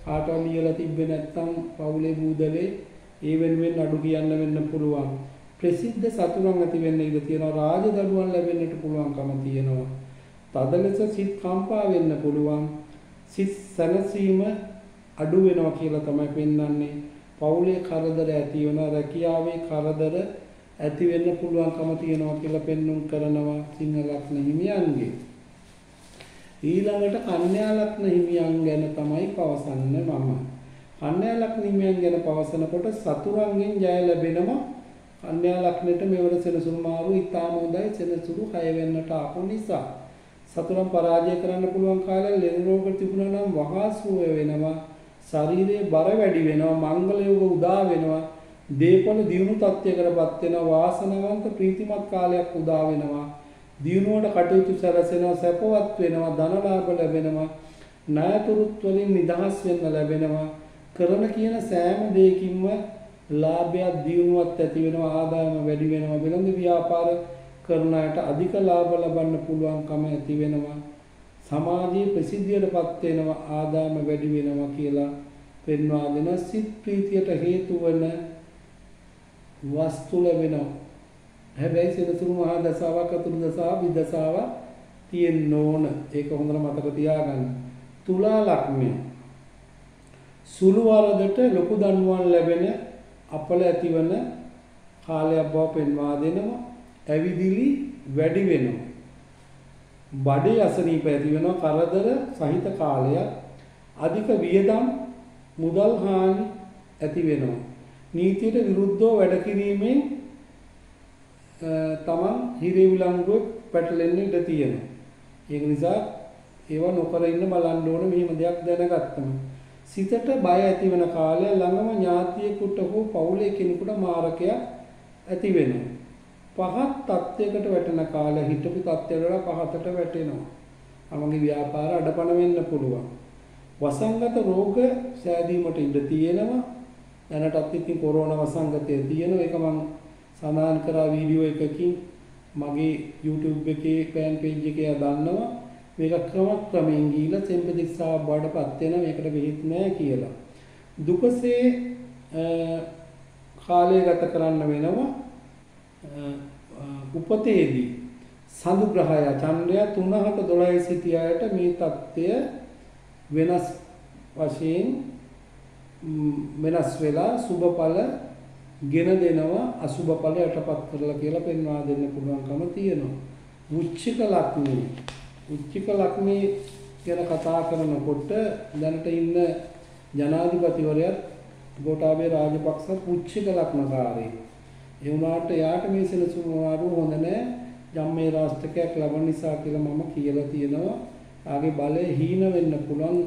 කාටවත් ලියලා තිබ්බේ නැත්නම් පවුලේ බූදලේ ඒ වෙනුවෙන් නඩු කියන්න වෙන්න පුළුවන්. ප්‍රසිද්ධ සතුරන් ඇති වෙන්න ඉඩ තියෙනවා. රාජදඬුවම් ලැබෙන්නට පුළුවන්කම තියෙනවා. තද ලෙස සිත් කම්පා වෙන්න පුළුවන්. සිත් සැනසීම අඩු වෙනවා කියලා තමයි පෙන්වන්නේ. පවුලේ කරදර ඇති වෙනවා. රැකියාවේ කරදර ඇති වෙන්න පුළුවන්කම තියෙනවා කියලා පෙන්වුම් කරනවා සිංහ ලග්න හිමියන්ගේ. ඊළඟට කන්‍යා ලග්න හිමියන් ගැන තමයි පවසන්නේ මම. කන්‍යා ලග්න හිමියන් ගැන පවසනකොට සතුරන්ගෙන් ජය ලැබෙනවා. කන්‍යා ලග්නෙට මෙවර සෙනසුරු මාරු ඉතාම හොඳයි. සෙනසුරු 6 වෙන්නට ආපු නිසා සතුරන් පරාජය කරන්න පුළුවන් කාලේ ලෙඩ රෝග තිබුණා නම් වහා සුව වෙනවා. ශරීරයේ බර වැඩි වෙනවා. මංගල යෝග උදා වෙනවා. දේපල දියුණු තත්ත්වයකටපත් වෙනවා. වාසනාවන්ත ප්‍රීතිමත් කාලයක් උදා වෙනවා. දියුණුවට කටයුතු සැලසෙනවා. සැපවත් වෙනවා. ධන ලාභ ලැබෙනවා. ණයතුරුත් වලින් නිදහස් වෙන්න ලැබෙනවා. කරන කියන සෑම දෙයකින්ම ලාභයක් දියුණුවක් ඇති වෙනවා. ආදායම වැඩි වෙනවා. වෙළඳ ව්‍යාපාර කරන අයට අධික ලාභ ලබන්න පුළුවන්කම ඇති වෙනවා. සමාජයේ ප්‍රසිද්ධියටපත් වෙනවා. ආදායම වැඩි වෙනවා කියලා පෙන්වා දෙන සිත් ප්‍රීතියට හේතු වන වස්තු ලැබෙනවා. හැබැයි සෙනසුරු මහා දසාවක් අතුරු දසාව විදසාව තියෙන්න ඕන. ඒක හොඳට මතක තියාගන්න. තුලා ලග්නය සුළු වරදට ලොකු දඬුවම් ලැබෙන අපල ඇතිවන කාලයක් බව පෙන්වා දෙනවා. ඇවිදිලි වැඩි වෙනවා. බඩේ අසනීප ඇති වෙනවා. කරදර සහිත කාලයක්. අධික වියදම් මුදල් හානි ඇති වෙනවා. නීතියට විරුද්ධව වැඩ කිරීමෙන් තමන් හිරේ විලංගුවේ පැටලෙන්න ඉඩ තියෙනවා. ඒක නිසා ඒව නොකර ඉන්න බලන්න ඕන. මෙහෙම දෙයක් දැනගත්තම සිතට බය ඇති වෙන කාලය. ළඟම ඥාතියෙකුට හෝ පවුලේ කෙනෙකුට මාරකයක් ඇති වෙනවා. පහත් තත්යකට වැටෙන කාලය. හිතපු තත්ත්වයට වඩා පහතට වැටෙනවා. තමන්ගේ ව්‍යාපාර අඩපණ වෙන්න පුළුවන්. වසංගත රෝග සෑදීමට ඉඩ තියෙනවා. දැනටත් ඉතින් කොරෝනා වසංගතය තියෙනවා. ඒක මම සඳහන් කරා වීඩියෝ එකකින් මගේ YouTube එකේ ෆෑන් පේජ් එකේ දාන්නවා. මේක ක්‍රමයෙන් ගිහිලා සෙම්පතිස්සා බඩපත් වෙන මේකට බෙහෙත් නැහැ කියලා. දුකසේ කාලය ගත කරන්න වෙනවා. උපතේදී සඳු ග්‍රහය චන්ද්‍රය 3-7-12 සිටි අයට මේ தත්ත්වය වෙනස් වශයෙන් වෙනස් වෙලා සුබඵල ගෙන දෙනවා. අසුබඵල යටපත් කරලා කියලා පෙන්වා දෙන්න පුළුවන්කම තියෙනවා. වෘශ්චික ලග්නය. වෘශ්චික ලග්නේ ගැන කතා කරනකොට දැනට ඉන්න ජනාධිපතිවරයාත් ගෝඨාභය රාජපක්ෂ වෘශ්චික ලග්නකාරයෙක්. ඒ වුණාට යාට මේ සෙනසුරු මාරු හොඳ නැහැ. ජම්මේ රාෂ්ටකයක් ලබන නිසා කියලා මම කියලා තියෙනවා. ආගේ බලය හීන වෙන්න පුළුවන්.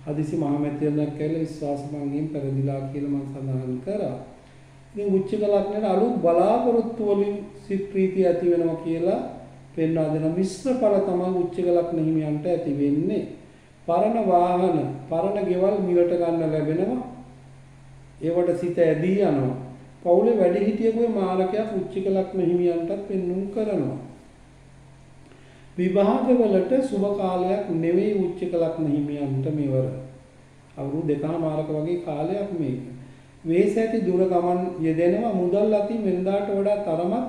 හදිසි මහමැතිවරණයක් කියලා විශ්වාස භංගයෙන් පෙරදිලා කියලා මම සඳහන් කරා. ඉතින් වෘශ්චික ලග්නයේ අලුත් බලාපොරොත්තු වලින් සිත් ප්‍රීතිය ඇති වෙනවා කියලා පෙන්වා දෙන මිශ්‍ර ඵල තමයි වෘශ්චික ලග්න හිමියන්ට ඇති වෙන්නේ. පරණ වාහන, පරණ ගෙවල් මිලට ගන්න ලැබෙනවා. ඒවට සිත ඇදී යනවා. පවුලේ වැඩිහිටියෙකුගේ මාලකයක් වෘශ්චික ලග්න හිමියන්ටත් පෙන්වුම් කරනවා. විවාහවලට සුබ කාලයක් නෙවෙයි වෘශ්චික ලග්න හිමියන්ට මෙවර. අවුරුදු 2මාරක වගේ කාලයක් මේක. වෙහෙස ඇති දුර ගමන් යෙදෙනවා. මුදල් අතින් වෙනදාට වඩා තරමක්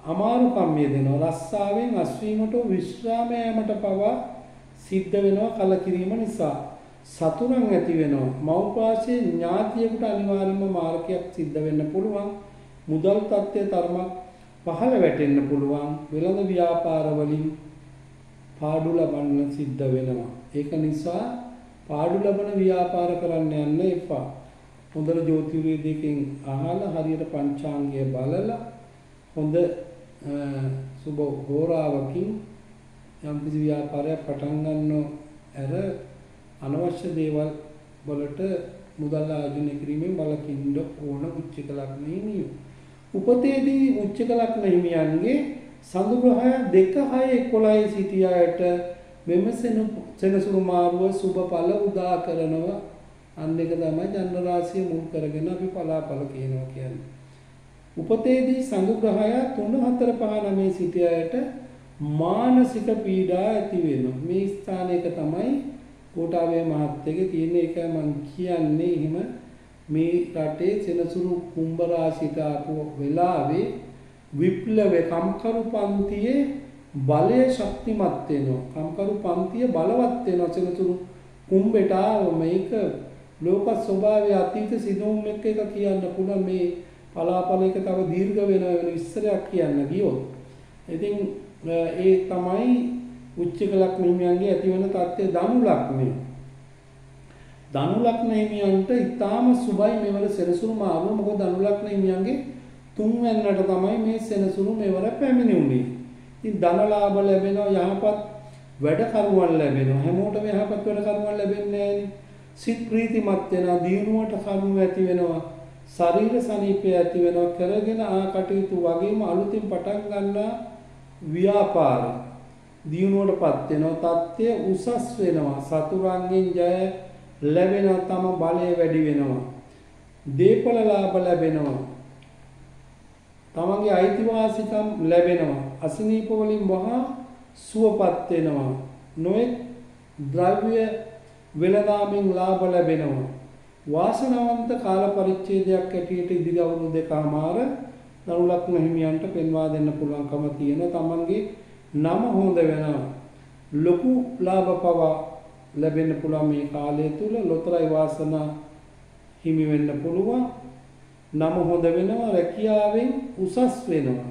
අමාරුකම් යෙදෙනවා. රස්සාවෙන් අස්වීමට විශ්‍රාම යාමට පවා සිද්ධ වෙනවා කලකිරීම නිසා. සතුරන් ඇති වෙනවා. මව්පාසයේ ඥාතියෙකුට අනිවාර්යයෙන්ම මාර්ගයක් සිද්ධ වෙන්න පුළුවන්. මුදල් තත්ත්වය තරමක් පහළ වැටෙන්න පුළුවන්. වෙළඳ ව්‍යාපාර වලින් පාඩු ලබන්න සිද්ධ වෙනවා. ඒක නිසා පාඩු ලබන ව්‍යාපාර කරන්න යන්න එපා. හොඳට ජ්‍යොතිර්වේදයෙන් අහලා හරියට පංචාංගය බලලා හොඳ සුබ හෝරාවකින් යම්කිසි ව්‍යාපාරයක් පටන් ගන්නව ඇර අනවශ්‍ය දේවල් වලට මුදල් ආයෝජනය කිරීමෙන් වළකින්න ඕන උච්චක ලග්නයේ නියම. උපතේදී උච්චක ලග්න හිමියන්ගේ සඳු ග්‍රහය 2 6 11 සිටි අයට මෙම සෙනසුරු මාරුව සුබ ඵල උදා කරනවා. අන්න එක තමයි චන්ද්‍ර රාශිය මුල් කරගෙන අපි පලාඵල කියනවා කියන්නේ. උපතේදී සඳු ග්‍රහය 3 4 5 9 සිටි අයට මානසික පීඩා ඇති වෙනවා. මේ ස්ථානයක තමයි කොටාවේ මහත්යගේ තියෙන එක මම කියන්නේ එහෙම මේ රටේ සෙනසුරු කුම්භ රාශියට ආපු වෙලාවේ විප්ලවයේ කම්කරු පන්තියේ බලය ශක්තිමත් වෙනවා. කම්කරු පන්තිය බලවත් වෙනවා. සෙනසුරු කුම්භයට ආව මේක ලෝක ස්වභාවයේ අතීත සිදුවීම් එක්ක එක කියන්න පුළුවන්. මේ පලාපලයක තව දීර්ඝ වෙන විස්තරයක් කියන්න ගියොත්. ඉතින් ඒ තමයි උච්චක ලග්න හිමියන්ගේ ඇති වෙන තත්ත්වය. ධනු ලග්නය. ධනු ලග්න හිමියන්ට ඊටාම සුබයි මෙවර සෙනසුරු මාරුව. මොකද ධනු ලග්න හිමියන්ගේ 3 වෙනිට තමයි මේ සෙනසුරු මෙවර පැමිණුනේ. ඉතින් ධන ලාභ ලැබෙනවා, යහපත් වැඩ කරුවන් ලැබෙනවා. හැමෝටම යහපත් වැඩ කරුවන් ලැබෙන්නේ නැහැනේ. සිත් ප්‍රීතිමත් වෙනවා, දියුණුවට කරුණු ඇති වෙනවා, ශරීර සනීපය ඇති වෙනවා, කරගෙන කටයුතු වගේම අලුතින් පටන් ගන්නා ව්‍යාපාර දියුණුවටපත් වෙනවා. තත්ත්වය උසස් වෙනවා. සතුරන්ගෙන් ජය ලැබෙනවා. තම බලය වැඩි වෙනවා. දීපල ලාභ ලැබෙනවා. තමන්ගේ අයිතිවාසිකම් ලැබෙනවා. අසනීප වලින් වහා සුවපත් වෙනවා. නොයෙක් ද්‍රව්‍ය වෙළඳාමින් ලාභ ලැබෙනවා. වාසනාවන්ත කාල පරිච්ඡේදයක් ඇටියට ඉදිරි අවුරුදු දෙකමාර ධනු ලග්න හිමියන්ට පෙන්වා දෙන්න පුළුවන්කම තියෙනවා. තමන්ගේ නම හොඳ වෙනවා. ලොකු ලාභ පවා ලැබෙන්න පුළුවන් මේ කාලය තුල. ලොතරයි වාසනා හිමි වෙන්න පුළුවන්. නම හොඳ වෙනවා. රැකියාවෙන් උසස් වෙනවා.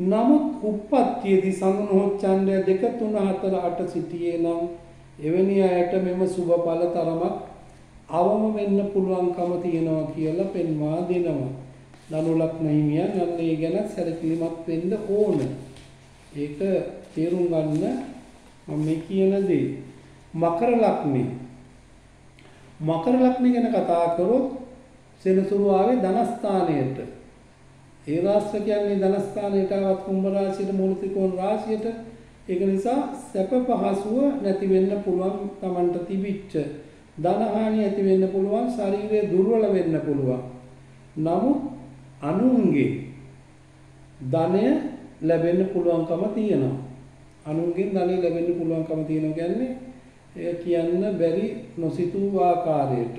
නමුත් උප්පත්තියේදී සඳුනොත් ඡන්දය 2 3 4 8 සිටියේ නම් එවැනි අයට මෙම සුබ ඵල තරමක් අවම වෙන්න පුළුවන්කම තියෙනවා කියලා පෙන්වා දෙනවා. ධනු ලග්න හිමියන් යන්න ඒ ගැන සැලකිලිමත් වෙන්න ඕන. ඒක තේරුම් ගන්න මම මේ කියන දේ. මකර ලග්නේ. මකර ලග්නේ ගැන කතා කරොත් සෙනසුරු ආවේ ධනස්ථානයට. ඒ රාශිය කියන්නේ ධනස්ථානයටවත් කුම්භ රාශියට මූල ත්‍රිකෝණ රාශියට. ඒක නිසා සැප පහසුව නැති වෙන්න පුළුවන්. Tamanට තිබිච්ච ධන හානිය ඇති වෙන්න පුළුවන්. ශරීරය දුර්වල වෙන්න පුළුවන්. නමුත් අනුන්ගේ ධනය ලැබෙන්න පුළුවන්කම තියෙනවා. අනුන්ගෙන් ධනය ලැබෙන්න පුළුවන්කම තියෙනවා කියන්නේ ඒ කියන්න බැරි නොසිතූ ආකාරයට.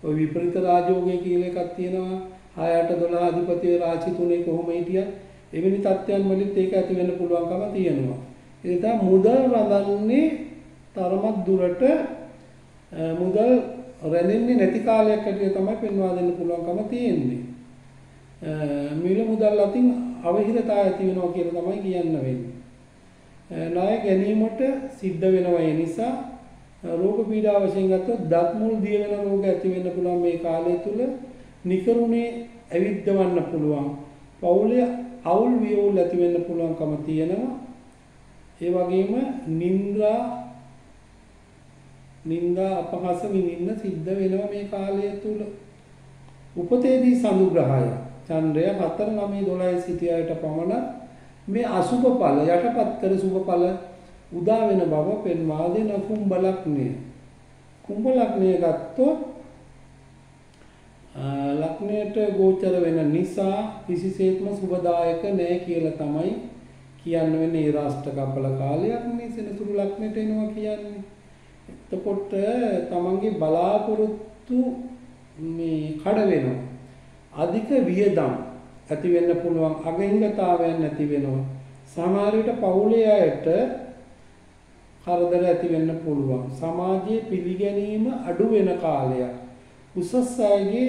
ඔය විපරිත රාජෝගය කියලා එකක් තියෙනවා. 6 8 12 අධිපති රාශි තුනේ කොහොම හිටියත් එවැනි තත්ත්වයන් වලින් ඒක ඇති වෙන්න පුළුවන්කම තියෙනවා. ඒ නිසා මුදල් රඳන්නේ තරමක් දුරට මුදල් රැඳෙන්නේ නැති කාලයක් ඇටිය තමයි පෙන්වා දෙන්න පුළුවන්කම තියෙන්නේ. මිල මුදල් අතින් අවහිරතාවය ඇති වෙනවා කියලා තමයි කියන්න වෙන්නේ. ණය ගැනීමට සිද්ධ වෙනවා. ඒ නිසා රෝග පීඩා වශයෙන් ගත්තොත් දත් මුල් දිය වෙන රෝග ඇති වෙන්න පුළුවන් මේ කාලය තුල. නිකරුණේ ඇවිද්දවන්න පුළුවන්. පෞලේ අවුල් වියවුල් ඇති වෙන්න පුළුවන්කම තියෙනවා. ඒ වගේම නින්දා අපහාස විඳින්න සිද්ධ වෙනවා මේ කාලය තුල. උපතේදී සඳු ග්‍රහය චන්ද්‍රය 4 9 12 සිටියට පමණ මේ අසුභ ඵල යටපත් කර සුභ ඵල උදා වෙන බව පෙන්වා දෙන කුම්භ ලග්නය. කුම්භ ලග්නය ගත්තොත් ලග්නයට ගෝචර වෙන නිසා කිසිසේත්ම සුබදායක නැහැ කියලා තමයි කියන්න වෙන්නේ. ඒ රාෂ්ට්‍ර කපල කාලයක් මේ සෙනසුරු ලග්නයට එනවා කියන්නේ. එතකොට තමන්ගේ බලාපොරොත්තු මේ කඩ වෙනවා. අධික වියදම් ඇති වෙන්න පුළුවන්. අගහිඟතාවයන් ඇති වෙනවා. සමහර විට පවුලේ අයට කරදර ඇති වෙන්න පුළුවන්. සමාජයේ පිළිගැනීම අඩු වෙන කාලයක්. උසස් අයගේ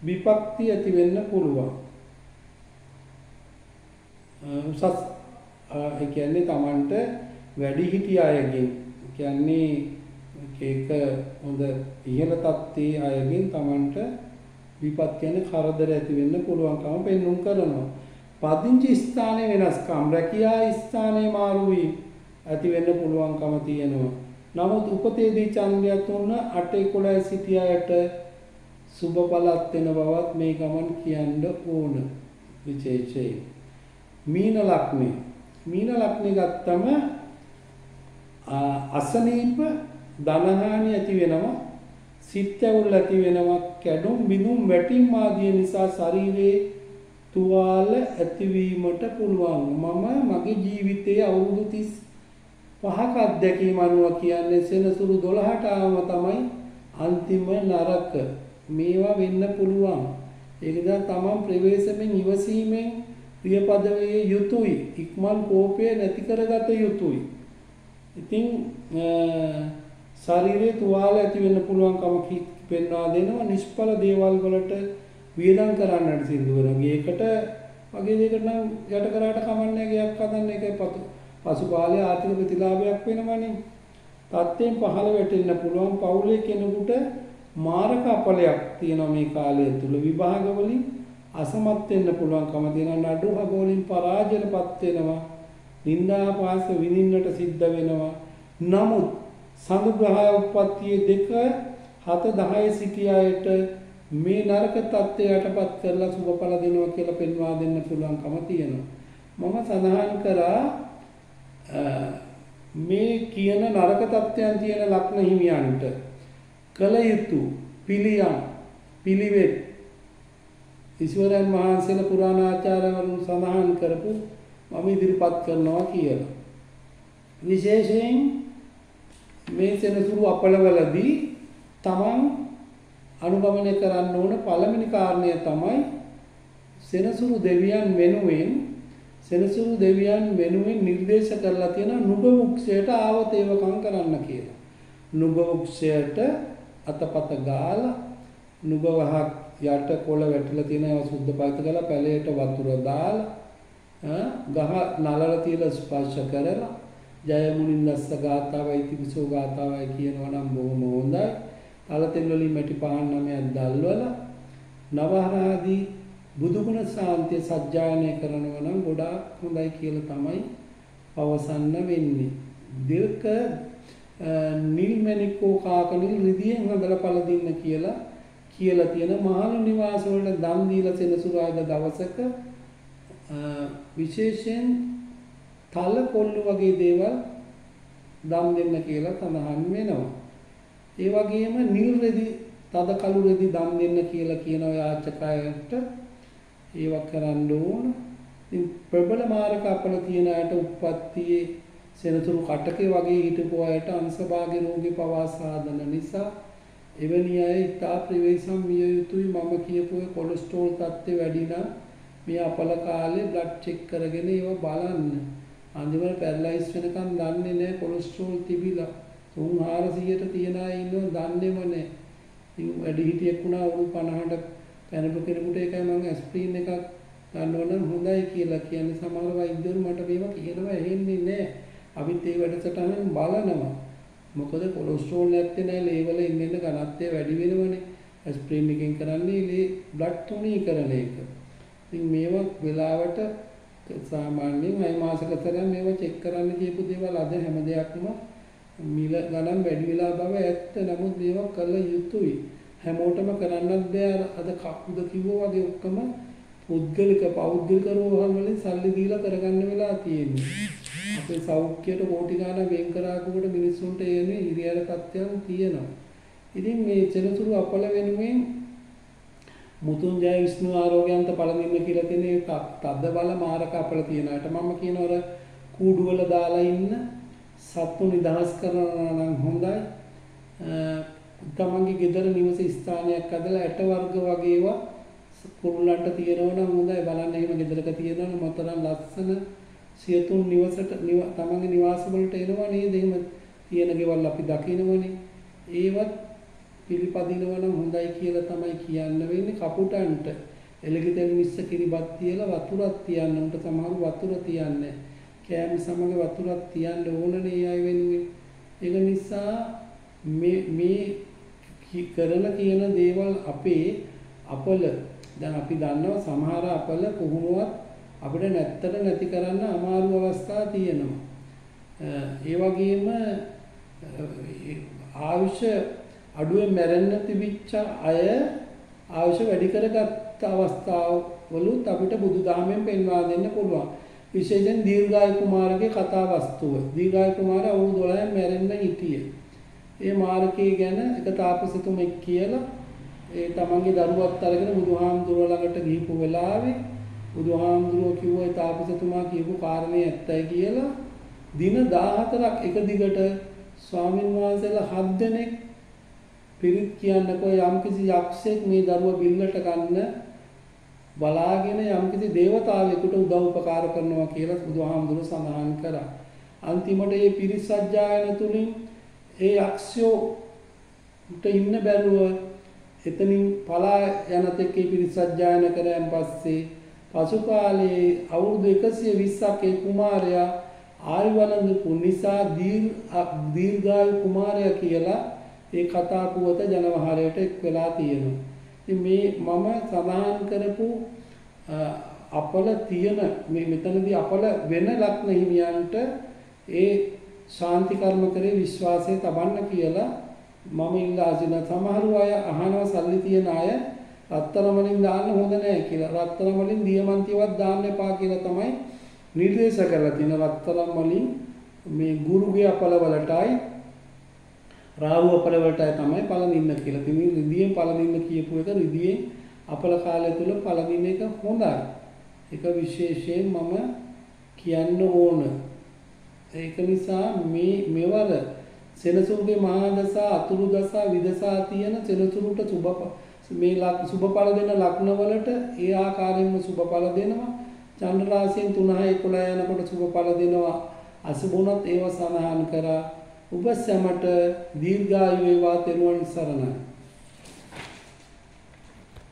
විපක්ති ඇති වෙන්න පුළුවන්. උසස් ඒ කියන්නේ Tamanට වැඩි හිටි අයගෙන් කියන්නේ ඒක හොඳ ඉහළ තත්ත්වයේ අයගෙන් Tamanට විපත් කියන්නේ කරදර ඇති වෙන්න පුළුවන්කම පෙන්වුම් කරනවා. පදිංචි ස්ථානයේ වෙනස්කම් රැකියා ස්ථානයේ මාරු වී ඇති වෙන්න පුළුවන්කම තියෙනවා. නමුත් උපතේදී ඡන්දය තුන 8-11 සිටි අයට සුබ බලත් වෙන බවත් මේ ගමන් කියන්න ඕන විශේෂයෙන්. මීන ලග්නේ ගත්තම අසනීප ධනහානි ඇති වෙනවා, සිත් ඇවුල් ඇති වෙනවා, කැඩුම් බිඳුම් වැටීම් ආදී නිසා ශරීරයේ තුවාල ඇතිවීමට පුළුවන්. මම මගේ ජීවිතයේ අවුරුදු 35ක අත්දැකීම අනුව කියන්නේ සෙනසුරු 12ට ආවම තමයි අන්තිම නරක. මේවා වෙන්න පුළුවන්. ඒක නිසා තමන් ප්‍රවේශමෙන් ඉවසීමෙන් ප්‍රියපදවේ යුතුයි. ඉක්මන් කෝපය නැති කරගත යුතුයි. ඉතින් ශරීරයේ තුවාල ඇති වෙන්න පුළුවන්කම පෙන්වා දෙනවා. නිෂ්ඵල දේවල් වලට වියදම් කරන්නට සිදු වෙනවා. ඒකට වගේ දෙයකට නම් යට කරාට කමන්නේ ගයක් හදන්න එකයි පසුකාලයේ ආර්ථික ප්‍රතිලාභයක් වෙනවනේ. තත්ත්වයෙන් පහළ වැටෙන්න පුළුවන්. පවුලේ කෙනෙකුට මාරක අපලයක් තියෙනවා මේ කාලය තුල. විභාග වලින් අසමත් වෙන්න පුළුවන්කම තියෙනවා. නඩු හග වලින් පරාජයටපත් වෙනවා. නිന്ദා පාස විඳින්නට සිද්ධ වෙනවා. නමුත් සමුග්‍රහය උප්පත්තියේ 2 7 10 සිටියායට මේ නරක තත්ත්වයටපත් කරලා සුබඵල දෙනවා කියලා පෙන්වා දෙන්න පුළුවන්කම තියෙනවා. මම සඳහන් කරා මේ කියන නරක තත්ත්වයන් තියෙන ලග්න හිමියන්ට කල යුතු පිළියම් පිළිවෙත් ඊශ්වරයන් වහන්සේලා පුරාණාචාර්යවරුන් සඳහන් කරපු මම ඉදිරිපත් කරනවා කියලා. විශේෂයෙන් මේ සෙනසුරු අපලවලදී තමන් අනුගමනය කරන්න ඕන පළවෙනි කාරණය තමයි සෙනසුරු දෙවියන් වෙනුවෙන් නිර්දේශ කරලා තියෙන නුග වෘක්ෂයට ආවතේවකම් කරන්න කියලා. නුග වෘක්ෂයට අතපත ගාලා නුග වහක් යට කොළ වැටිලා තියෙන ඒවා සුද්ධ පවිත කරලා පැලයට වතුර දාලා ගහ නලල තියලා ස්පර්ශ කරලා ජය මුනින්නස්ස ගාතාවයි තිබිසෝ ගාතාවයි කියනවා නම් බොහොම හොඳයි. තලතෙල් වලින් මැටි පහන් 9ක් දැල්වලා නවහරාදී බුදුගුණ ශාන්තිය සජ්ජායනය කරනවා නම් ගොඩාක් හොඳයි කියලා තමයි පවසන්න වෙන්නේ. දෙක නිල් මණිකෝ කාකනිල් රිදියෙන් හදලා පළදින්න කියලා තියෙන මහලු නිවාස වල දන් දීලා සෙනසුරාදා දවසක විශේෂයෙන් තල කොල්ලු වගේ දේවල් දන් දෙන්න කියලා සඳහන් වෙනවා. ඒ වගේම නිල් රෙදි තද කළු රෙදි දන් දෙන්න කියලා කියන යාචකයන්ට ඒවා කරන්න ඕන. ඉතින් ප්‍රබල මාරක අපල තියෙන අයට උප්පත්තියේ සෙනසුරු කටකේ වගේ හිටපු අයට අංශභාගී රෝගී පවා සාධන නිසා එවැනි අය ඉතා ප්‍රවේශම් විය යුතුයි. මම කියපු කොලෙස්ටරෝල් තත්ත්වය වැඩි නම් මේ අපල කාලේ බ්ලඩ් චෙක් කරගෙන ඒවා බලන්න. අන්තිමට පැරලයිස් වෙනකන් දන්නේ නැහැ කොලෙස්ටරෝල් තිබිලා 300-400ට තියන අය ඉන්නව දන්නේම නැහැ. ඉතින් වැඩි හිටියෙක් වුණා අවුරුදු 50ට පැනපු කෙනෙකුට ඒකයි මම ඇස්ප්‍රීන් එකක් ගන්නවා නම් හොඳයි කියලා කියන්නේ. සමහර වෛද්‍යවරු මට මේවා කියනවා ඇහෙන්නේ නැහැ. අපිත් ඒ වැඩසටහනෙන් බලනවා. මොකද කොලෙස්ටරෝල් නැත්තේ නැහැ ලේවල ඉන්න ඝනත්වය වැඩි වෙනවනේ. ඇස්ප්‍රීන් එකෙන් කරන්නේ ලේ බ්ලඩ් තුනීකරණ එක. ඉතින් මේවා වෙලාවට සාමාන්‍යයෙන් 6 මාසකට තරම් මේවා චෙක් කරන්න කියපු දේවල් අද හැම දෙයක්ම මිල ගණන් වැඩි වෙලා බව ඇත්ත. නමුත් මේවා කළ යුතුයි. හැමෝටම කරන්නත් බෑ. අද කකුද කිව්වා වගේ ඔක්කොම පෞද්ගලික රෝහල් වලින් සල්ලි දීලා කරගන්න වෙලා තියෙන්නේ. අපේ සෞඛ්‍යයට කෝටි ගාණක් වෙන් කරාකුවට මිනිස්සුන්ට එන්නේ හිරියර තත්ත්වයන් තියෙනවා. ඉතින් මේ සෙනසුරු අපල වෙනුවෙන් මුතුන් ජය විෂ්ණු ආරෝග්‍යන්ත පළඳින්න කියලා තියෙන තද්ද බල මාරක අපල තියනකට මම කියනවර කූඩු වල දාලා ඉන්න සත්තු නිදහස් කරනවා නම් හොඳයි. තමන්ගේ ගෙදර නිවස ස්ථානයක් අදලා ඇට වර්ග වගේ ඒවා කුරුල්ලන්ට තියෙනවා නම් හොඳයි. බලන්න එහෙම ගෙදරක තියෙනවා මතරම් ලස්සන සියතුන් නිවසට තමන්ගේ නිවාස වලට එනවා නේද? එහෙම තියෙන ගෙවල් අපි දකිනවනේ. ඒවත් පිළිපදිනවා නම් හොඳයි කියලා තමයි කියන්න වෙන්නේ. කපුටන්ට එළගි තෙල් මිස්ස කිරිබත් තියලා වතුරක් තියන්න. උන්ට සමහර වතුර තියන්නේ කෑම සමග වතුරක් තියන්න ඕනනේ අය වෙනුවෙන්. ඒක නිසා මේ කරන කියන දේවල් අපේ අපල දැන් අපි දන්නවා සමහර අපල කොහොමවත් අපිට නැති කරන්න අමාරු අවස්ථා තියෙනවා. ඒ වගේම ආයුෂ අඩුවෙන් මැරෙන්න තිබිච්ච අය ආයුෂ වැඩි කරගත් අවස්ථාවලුත් අපිට බුදුදහමෙන් පෙන්වා දෙන්න පුළුවන්. විශේෂයෙන් දීර්ඝායු කුමාරගේ කතා වස්තුව. දීර්ඝායු කුමාරයා අවුරුදු 12න් මැරෙන්න හිටියේ. ඒ මාර්ගයේ ගැන එක තාපසතුමෙක් කියලා ඒ තමන්ගේ දරුවත් අරගෙන බුදුහාමුදුරුවෝ ළඟට ගිහිපු වෙලාවේ බුදුහාමුදුරුවෝ කිව්වා ඒ තාපසතුමා කියපු කාරණේ ඇත්තයි කියලා දින 14ක් එක දිගට ස්වාමීන් වහන්සේලා 7 දෙනෙක් පිරිත් කියන්නකෝ යම්කිසි යක්ෂයෙක් මේ දරුවා බිල්ලට ගන්න බලාගෙන යම්කිසි දේවතාවෙකුට උදව් උපකාර කරනවා කියලා බුදුහාමුදුරුවෝ සඳහන් කරා. අන්තිමට මේ පිරිත් සජ්ජායන තුලින් ඒ යක්ෂයෝට ඉන්න බැරුව එතනින් පලා යන තෙක් ඒ පිරිත් සජ්ජායන කරයන් පස්සේ පසු කාලයේ අවුරුදු 120ක් ඒ කුමාරයා ආයුවලඳපු නිසා දීර්ඝායු කුමාරයා කියලා ඒ කතා පුවත ජනවහරයට එක් වෙලා තියෙනවා. ඉතින් මේ මම සඳහන් කරපු අපල තියෙන මේ මෙතනදී අපල වෙන ලග්න හිමියන්ට ඒ ශාන්ති කර්ම කරේ විශ්වාසය තබන්න කියලා මම ඉල්ලා සිටින සමහර අය අහනවා සල්ලි තියන අය රත්තරන් වලින් දාන්න හොඳ නැහැ කියලා. රත්තරන් වලින් දියමන්තියවත් දාන්න එපා කියලා තමයි නිර්දේශ කරලා තියෙන. රත්තරන් වලින් මේ ගුරුගේ අපල වලටයි රාහු අපල වලටයි තමයි පළඳින්න කියලා. ඉතින් රිදියෙන් පළඳින්න කියපු එක රිදියෙන් අපල කාලය තුල පළඳින එක හොඳයි. ඒක විශේෂයෙන් මම කියන්න ඕන. ඒක නිසා මෙවර සෙනසුරුගේ මහා දසා අතුරු දසා විදසා තියෙන සෙනසුරුට සුබඵල දෙන ලග්නවලට ඒ ආකාරයෙන්ම සුබඵල දෙනවා. චන්ද්‍ර රාශියෙන් 3 11 යනකොට සුබඵල දෙනවා. අසුබුණත් ඒව සඳහන් කරා. ඔබ සැමට දීර්ඝායු වේවා තෙරුවන් සරණයි.